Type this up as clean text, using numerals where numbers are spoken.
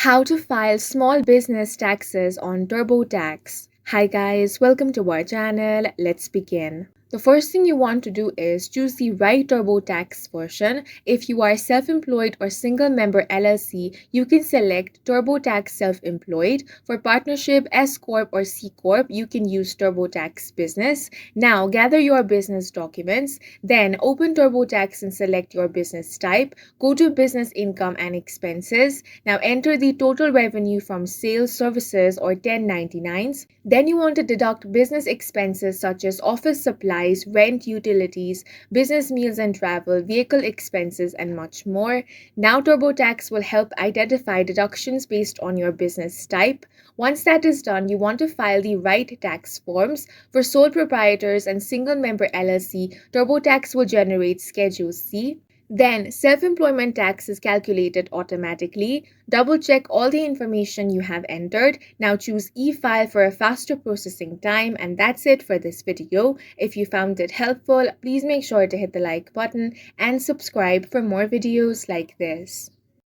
How to file small business taxes on Turbotax. Hi guys, welcome to our channel. Let's begin. The first thing you want to do is choose the right TurboTax version. If you are self-employed or single member LLC, you can select TurboTax Self-Employed. For partnership, S Corp or C Corp, you can use TurboTax Business. Now, gather your business documents, then open TurboTax and select your business type. Go to Business Income and Expenses. Now, enter the total revenue from sales, services, or 1099s. Then you want to deduct business expenses such as office supplies, rent, utilities, business meals and travel, vehicle expenses, and much more. Now TurboTax will help identify deductions based on your business type. Once that is done, you want to file the right tax forms. For sole proprietors and single member LLC, TurboTax will generate Schedule C. Then, self-employment tax is calculated automatically. Double check all the information you have entered. Now choose e-file for a faster processing time, and that's it for this video. If you found it helpful, please make sure to hit the like button and subscribe for more videos like this.